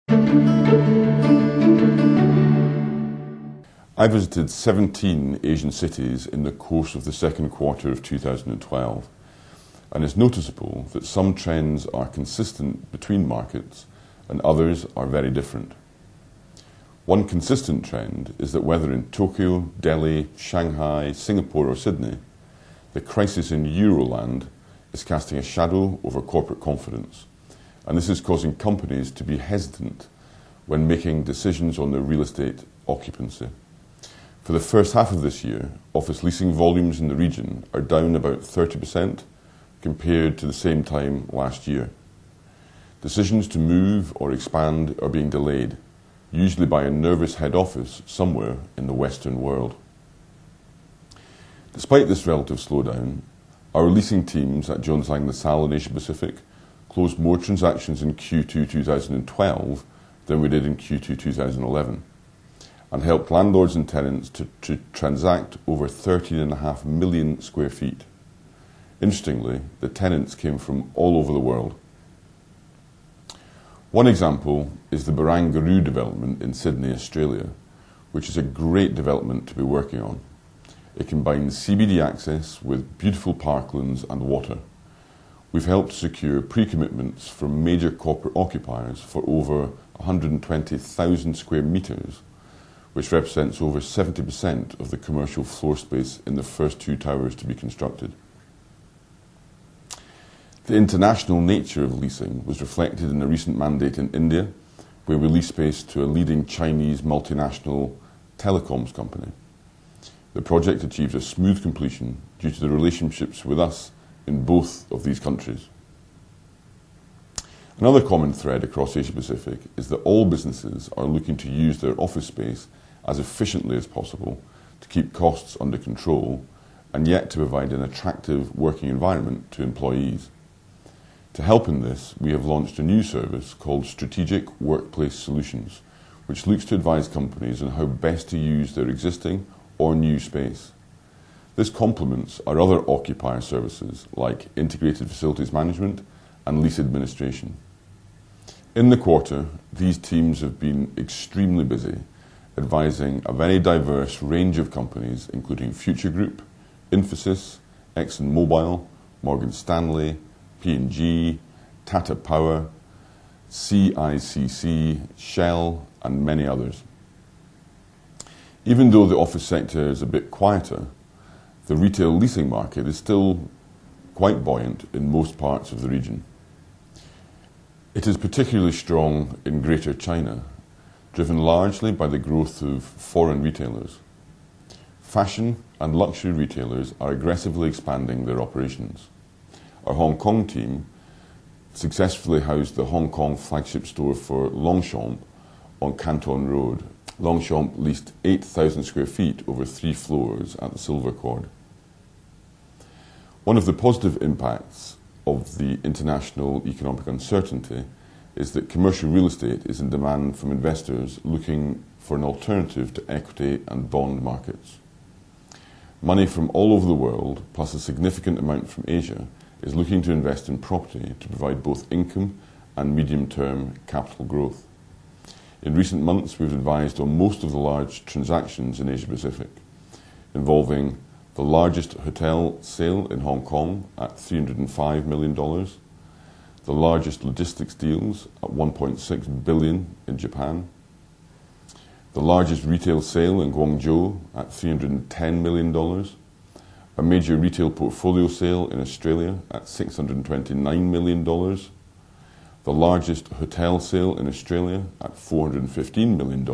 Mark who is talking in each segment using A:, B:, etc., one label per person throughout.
A: I visited 17 Asian cities in the course of the second quarter of 2012, and it's noticeable that some trends are consistent between markets and others are very different. One consistent trend is that whether in Tokyo, Delhi, Shanghai, Singapore or Sydney, the crisis in Euroland is casting a shadow over corporate confidence, and this is causing companies to be hesitant when making decisions on their real estate occupancy. For the first half of this year, office leasing volumes in the region are down about 30% compared to the same time last year. Decisions to move or expand are being delayed, usually by a nervous head office somewhere in the Western world. Despite this relative slowdown, our leasing teams at Jones Lang LaSalle in Asia Pacific closed more transactions in Q2 2012 than we did in Q2 2011, and helped landlords and tenants to transact over 13.5 million square feet. Interestingly, the tenants came from all over the world. One example is the Barangaroo development in Sydney, Australia, which is a great development to be working on. It combines CBD access with beautiful parklands and water. We've helped secure pre-commitments from major corporate occupiers for over 120,000 square metres, which represents over 70% of the commercial floor space in the first two towers to be constructed. The international nature of leasing was reflected in a recent mandate in India, where we leased space to a leading Chinese multinational telecoms company. The project achieved a smooth completion due to the relationships with us in both of these countries. Another common thread across Asia Pacific is that all businesses are looking to use their office space as efficiently as possible to keep costs under control and yet to provide an attractive working environment to employees. To help in this, we have launched a new service called Strategic Workplace Solutions, which looks to advise companies on how best to use their existing or new space. This complements our other occupier services like integrated facilities management and lease administration. In the quarter, these teams have been extremely busy advising a very diverse range of companies, including Future Group, Infosys, ExxonMobil, Morgan Stanley, P&G, Tata Power, CICC, Shell, and many others. Even though the office sector is a bit quieter, the retail leasing market is still quite buoyant in most parts of the region. It is particularly strong in Greater China, driven largely by the growth of foreign retailers. Fashion and luxury retailers are aggressively expanding their operations. Our Hong Kong team successfully housed the Hong Kong flagship store for Longchamp on Canton Road. Longchamp leased 8,000 square feet over 3 floors at the Silver Cord. One of the positive impacts of the international economic uncertainty is that commercial real estate is in demand from investors looking for an alternative to equity and bond markets. Money from all over the world, plus a significant amount from Asia, is looking to invest in property to provide both income and medium-term capital growth. In recent months, we've advised on most of the large transactions in Asia Pacific, involving the largest hotel sale in Hong Kong at $305 million, the largest logistics deals at $1.6 billion in Japan, the largest retail sale in Guangzhou at $310 million, a major retail portfolio sale in Australia at $629 million, the largest hotel sale in Australia at $415 million,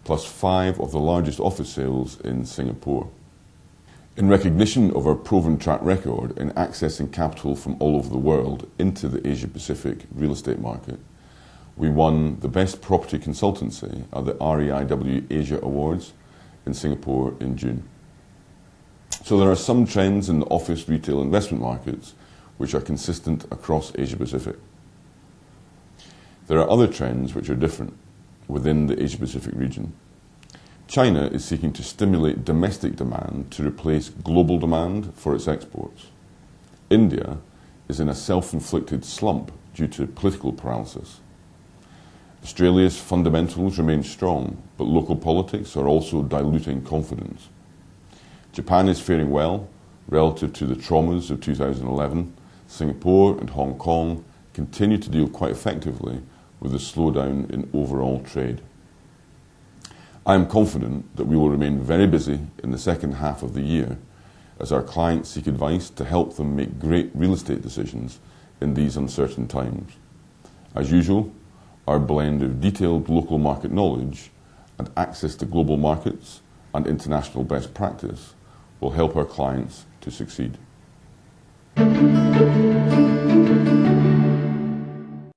A: plus 5 of the largest office sales in Singapore. In recognition of our proven track record in accessing capital from all over the world into the Asia-Pacific real estate market, we won the Best Property Consultancy at the REIW Asia Awards in Singapore in June. So there are some trends in the office retail investment markets which are consistent across Asia-Pacific. There are other trends which are different within the Asia-Pacific region. China is seeking to stimulate domestic demand to replace global demand for its exports. India is in a self-inflicted slump due to political paralysis. Australia's fundamentals remain strong, but local politics are also diluting confidence. Japan is faring well relative to the traumas of 2011. Singapore and Hong Kong continue to deal quite effectively with the slowdown in overall trade. I am confident that we will remain very busy in the second half of the year as our clients seek advice to help them make great real estate decisions in these uncertain times. As usual, our blend of detailed local market knowledge and access to global markets and international best practice will help our clients to succeed.